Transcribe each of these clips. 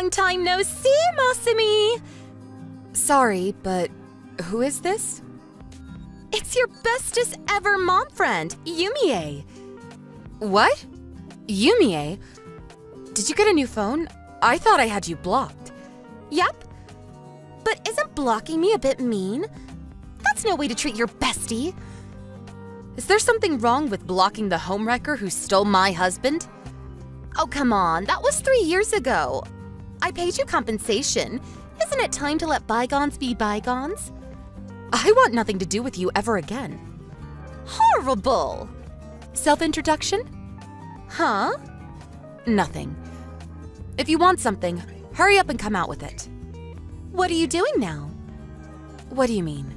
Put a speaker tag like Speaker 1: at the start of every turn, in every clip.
Speaker 1: Long time no see, Masumi!
Speaker 2: Sorry, but who is this?
Speaker 1: It's your bestest ever mom friend, Yumie.
Speaker 2: What? Yumie? Did you get a new phone? I thought I had you blocked.
Speaker 1: Yep. But isn't blocking me a bit mean? That's no way to treat your bestie.
Speaker 2: Is there something wrong with blocking the homewrecker who stole my husband?
Speaker 1: Oh, come on. That was 3 years ago. I paid you compensation. Isn't it time to let bygones be bygones?
Speaker 2: I want nothing to do with you ever again.
Speaker 1: Horrible!
Speaker 2: Self-introduction?
Speaker 1: Huh?
Speaker 2: Nothing. If you want something, hurry up and come out with it.
Speaker 1: What are you doing now?
Speaker 2: What do you mean?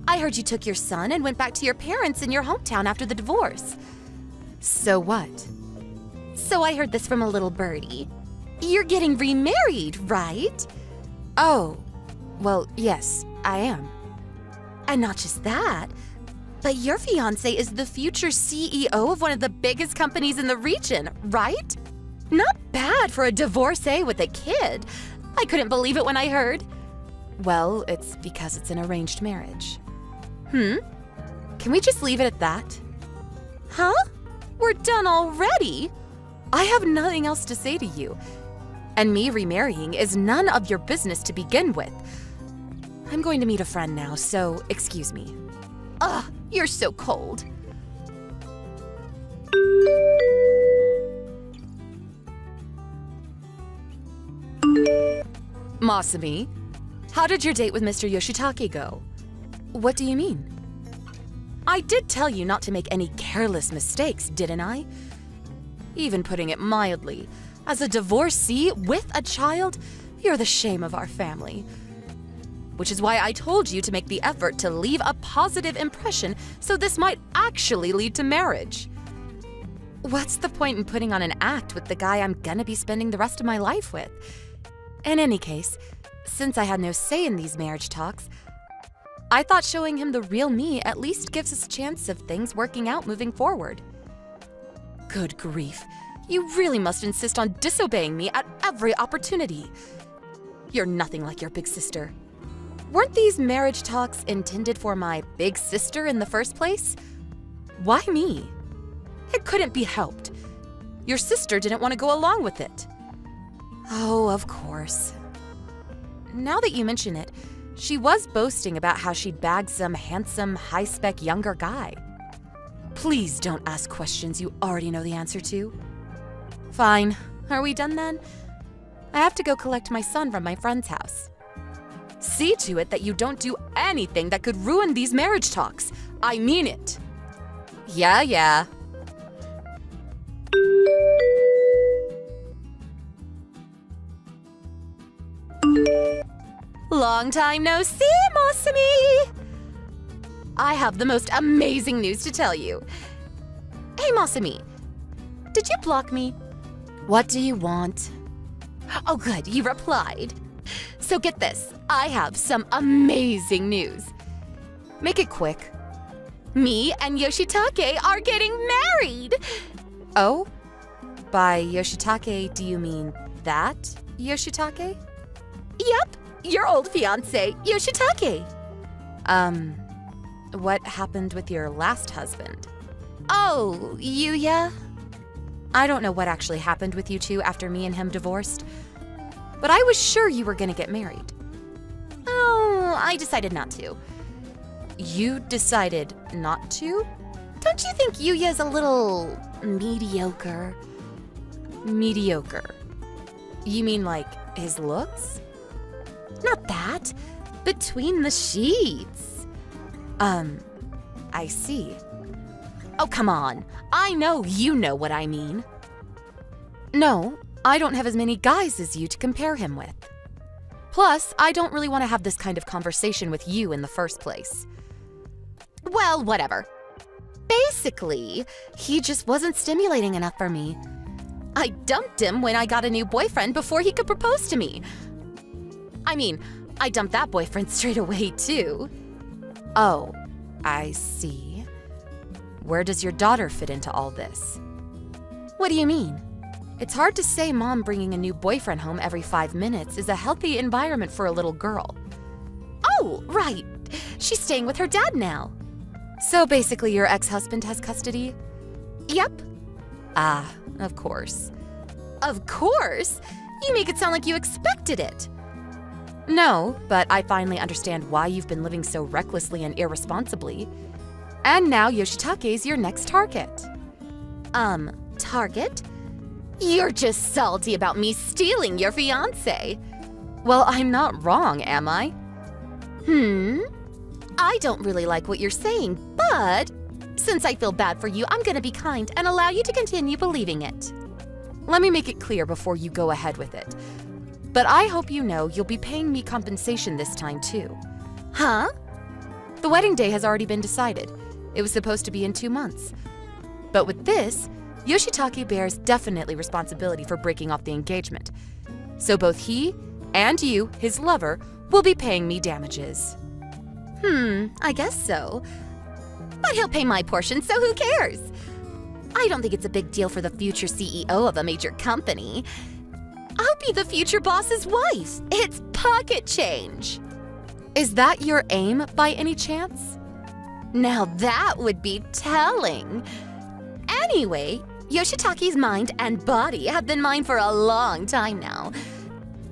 Speaker 1: I heard you took your son and went back to your parents in your hometown after the divorce.
Speaker 2: So what?
Speaker 1: So I heard this from a little birdie. You're getting remarried, right?
Speaker 2: Oh, well, yes, I am.
Speaker 1: And not just that, but your fiancé is the future CEO of one of the biggest companies in the region, right? Not bad for a divorcee with a kid. I couldn't believe it when I heard.
Speaker 2: Well, it's because it's an arranged marriage.
Speaker 1: Can we just leave it at that? Huh? We're done already?
Speaker 2: I have nothing else to say to you. And me remarrying is none of your business to begin with. I'm going to meet a friend now, so excuse me.
Speaker 1: Ugh, you're so cold.
Speaker 2: Masumi, how did your date with Mr. Yoshitake go? What do you mean? I did tell you not to make any careless mistakes, didn't I? Even putting it mildly, as a divorcee with a child, you're the shame of our family. Which is why I told you to make the effort to leave a positive impression so this might actually lead to marriage. What's the point in putting on an act with the guy I'm gonna be spending the rest of my life with? In any case, since I had no say in these marriage talks, I thought showing him the real me at least gives us a chance of things working out moving forward. Good grief, you really must insist on disobeying me at every opportunity. You're nothing like your big sister. Weren't these marriage talks intended for my big sister in the first place? Why me? It couldn't be helped. Your sister didn't want to go along with it. Oh, of course. Now that you mention it, she was boasting about how she'd bagged some handsome, high-spec younger guy. Please don't ask questions you already know the answer to. Fine. Are we done then? I have to go collect my son from my friend's house. See to it that you don't do anything that could ruin these marriage talks. I mean it. Yeah.
Speaker 1: Long time no see, Masumi! I have the most amazing news to tell you. Hey, Masumi, did you block me?
Speaker 2: What do you want?
Speaker 1: Oh, good, you replied. So get this, I have some amazing news.
Speaker 2: Make it quick.
Speaker 1: Me and Yoshitake are getting married!
Speaker 2: Oh? By Yoshitake, do you mean that Yoshitake?
Speaker 1: Yep, your old fiancé, Yoshitake.
Speaker 2: What happened with your last husband?
Speaker 1: Oh, Yuya?
Speaker 2: I don't know what actually happened with you two after me and him divorced, but I was sure you were gonna get married.
Speaker 1: Oh, I decided not to.
Speaker 2: You decided not to?
Speaker 1: Don't you think Yuya's a little mediocre?
Speaker 2: Mediocre? You mean like his looks?
Speaker 1: Not that. Between the sheets.
Speaker 2: I see.
Speaker 1: Oh, come on. I know you know what I mean.
Speaker 2: No, I don't have as many guys as you to compare him with. Plus, I don't really want to have this kind of conversation with you in the first place.
Speaker 1: Well, whatever. Basically,
Speaker 2: he just wasn't stimulating enough for me.
Speaker 1: I dumped him when I got a new boyfriend before he could propose to me. I mean, I dumped that boyfriend straight away, too.
Speaker 2: Oh, I see. Where does your daughter fit into all this?
Speaker 1: What do you mean?
Speaker 2: It's hard to say Mom bringing a new boyfriend home every 5 minutes is a healthy environment for a little girl.
Speaker 1: Oh, right. She's staying with her dad now.
Speaker 2: So basically your ex-husband has custody?
Speaker 1: Yep.
Speaker 2: Ah, of course.
Speaker 1: Of course? You make it sound like you expected it.
Speaker 2: No, but I finally understand why you've been living so recklessly and irresponsibly. And now Yoshitake's your next target.
Speaker 1: Target? You're just salty about me stealing your fiancé.
Speaker 2: Well, I'm not wrong, am I?
Speaker 1: I don't really like what you're saying, but since I feel bad for you, I'm gonna be kind and allow you to continue believing it.
Speaker 2: Let me make it clear before you go ahead with it. But I hope you know you'll be paying me compensation this time too.
Speaker 1: Huh?
Speaker 2: The wedding day has already been decided. It was supposed to be in 2 months. But with this, Yoshitake bears definitely responsibility for breaking off the engagement. So both he and you, his lover, will be paying me damages.
Speaker 1: I guess so. But he'll pay my portion, so who cares? I don't think it's a big deal for the future CEO of a major company. I'll be the future boss's wife. It's pocket change.
Speaker 2: Is that your aim by any chance?
Speaker 1: Now that would be telling. Anyway, Yoshitake's mind and body have been mine for a long time now.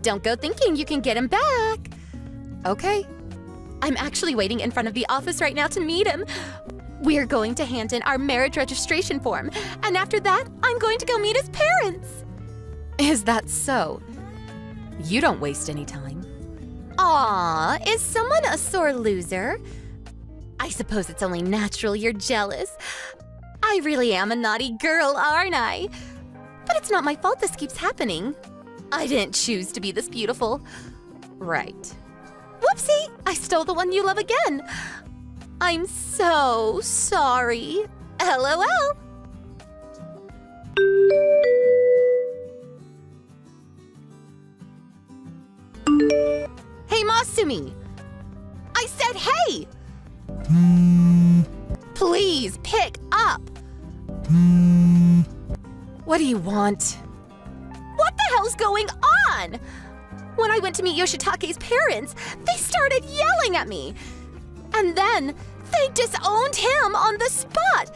Speaker 1: Don't go thinking you can get him back.
Speaker 2: Okay.
Speaker 1: I'm actually waiting in front of the office right now to meet him. We're going to hand in our marriage registration form, and after that, I'm going to go meet his parents.
Speaker 2: Is that so? You don't waste any time.
Speaker 1: Aw, is someone a sore loser? I suppose it's only natural you're jealous. I really am a naughty girl, aren't I? But it's not my fault this keeps happening. I didn't choose to be this beautiful.
Speaker 2: Right.
Speaker 1: Whoopsie! I stole the one you love again. I'm so sorry. LOL. Hey, Masumi! I said hey! Please pick up!
Speaker 2: What do you want?
Speaker 1: What the hell's going on? When I went to meet Yoshitake's parents, they started yelling at me. And then they disowned him on the spot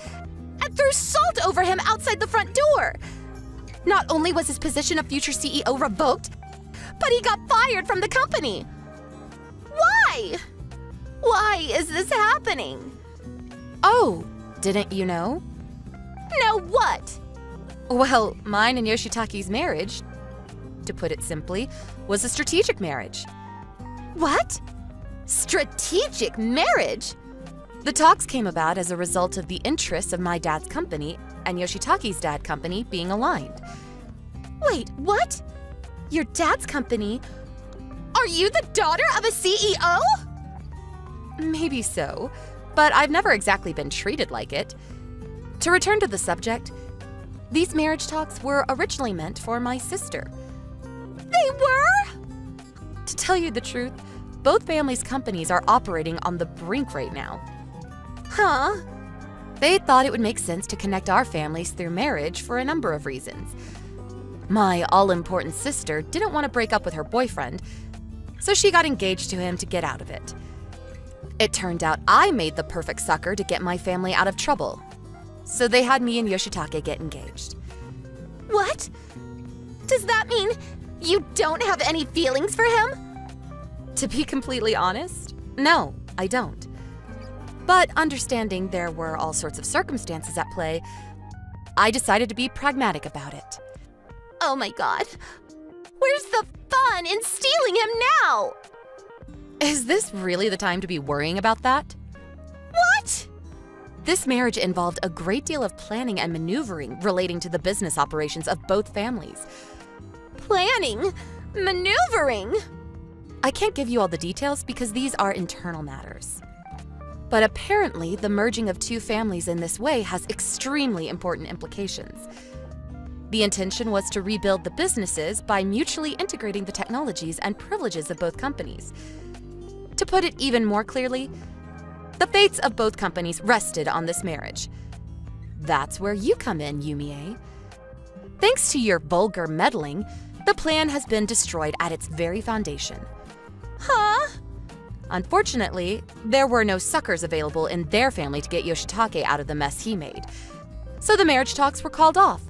Speaker 1: and threw salt over him outside the front door. Not only was his position of future CEO revoked, but he got fired from the company. Why? Why is this happening?
Speaker 2: Oh, didn't you know?
Speaker 1: Know what?
Speaker 2: Well, mine and Yoshitake's marriage, to put it simply, was a strategic marriage.
Speaker 1: What? Strategic marriage?
Speaker 2: The talks came about as a result of the interests of my dad's company and Yoshitake's dad company being aligned.
Speaker 1: Wait, what? Your dad's company? Are you the daughter of a CEO?
Speaker 2: Maybe so, but I've never exactly been treated like it. To return to the subject, these marriage talks were originally meant for my sister.
Speaker 1: They were?
Speaker 2: To tell you the truth, both families' companies are operating on the brink right now.
Speaker 1: Huh?
Speaker 2: They thought it would make sense to connect our families through marriage for a number of reasons. My all-important sister didn't want to break up with her boyfriend, so she got engaged to him to get out of it. It turned out I made the perfect sucker to get my family out of trouble, so they had me and Yoshitake get engaged.
Speaker 1: What? Does that mean you don't have any feelings for him?
Speaker 2: To be completely honest, no, I don't. But understanding there were all sorts of circumstances at play, I decided to be pragmatic about it.
Speaker 1: Oh my god. Where's the fun in stealing him now?
Speaker 2: Is this really the time to be worrying about that?
Speaker 1: What?
Speaker 2: This marriage involved a great deal of planning and maneuvering relating to the business operations of both families.
Speaker 1: Planning? Maneuvering?
Speaker 2: I can't give you all the details because these are internal matters. But apparently, the merging of two families in this way has extremely important implications. The intention was to rebuild the businesses by mutually integrating the technologies and privileges of both companies. To put it even more clearly, the fates of both companies rested on this marriage. That's where you come in, Yumie. Thanks to your vulgar meddling, the plan has been destroyed at its very foundation.
Speaker 1: Huh?
Speaker 2: Unfortunately, there were no suckers available in their family to get Yoshitake out of the mess he made. So the marriage talks were called off.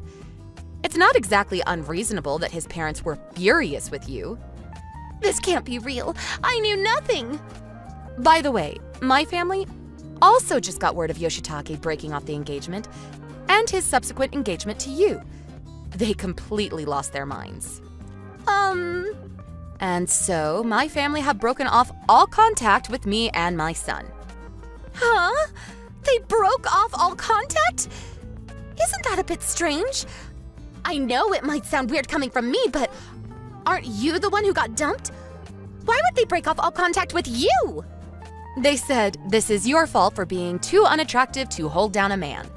Speaker 2: It's not exactly unreasonable that his parents were furious with you.
Speaker 1: This can't be real. I knew nothing.
Speaker 2: By the way, my family also just got word of Yoshitake breaking off the engagement and his subsequent engagement to you. They completely lost their minds. And so, my family have broken off all contact with me and my son.
Speaker 1: Huh? They broke off all contact? Isn't that a bit strange? I know it might sound weird coming from me, but aren't you the one who got dumped? Why would they break off all contact with you?
Speaker 2: They said this is your fault for being too unattractive to hold down a man.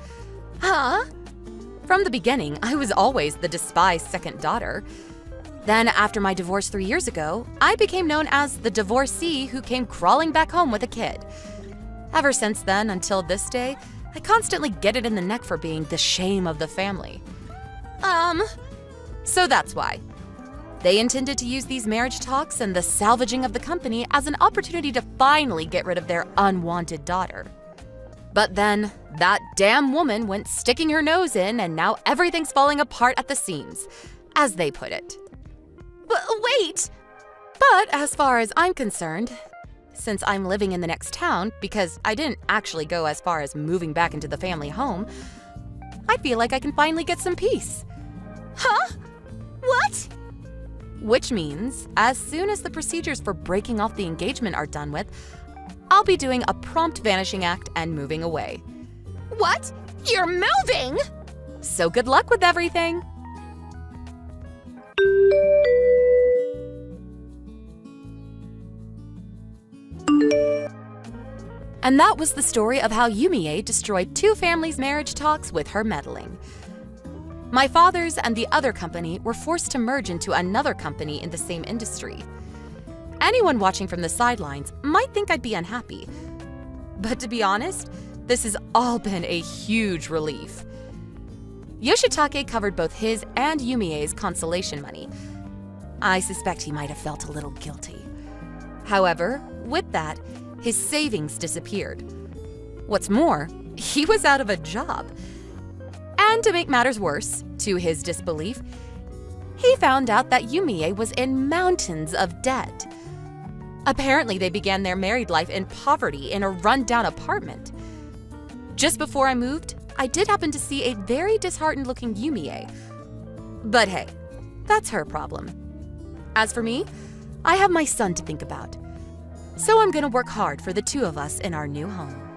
Speaker 1: Huh?
Speaker 2: From the beginning, I was always the despised second daughter. Then, after my divorce 3 years ago, I became known as the divorcee who came crawling back home with a kid. Ever since then, until this day, I constantly get it in the neck for being the shame of the family. So that's why. They intended to use these marriage talks and the salvaging of the company as an opportunity to finally get rid of their unwanted daughter. But then, that damn woman went sticking her nose in, and now everything's falling apart at the seams, as they put it.
Speaker 1: Wait!
Speaker 2: But as far as I'm concerned, since I'm living in the next town, because I didn't actually go as far as moving back into the family home, I feel like I can finally get some peace.
Speaker 1: Huh? What?
Speaker 2: Which means, as soon as the procedures for breaking off the engagement are done with, I'll be doing a prompt vanishing act and moving away.
Speaker 1: What? You're moving?
Speaker 2: So good luck with everything! And that was the story of how Yumie destroyed 2 families' marriage talks with her meddling. My father's and the other company were forced to merge into another company in the same industry. Anyone watching from the sidelines might think I'd be unhappy. But to be honest, this has all been a huge relief. Yoshitake covered both his and Yumie's consolation money. I suspect he might have felt a little guilty. However, with that, his savings disappeared. What's more, he was out of a job. And to make matters worse, to his disbelief, he found out that Yumie was in mountains of debt. Apparently, they began their married life in poverty in a run-down apartment. Just before I moved, I did happen to see a very disheartened-looking Yumie. But hey, that's her problem. As for me, I have my son to think about. So I'm gonna work hard for the 2 of us in our new home.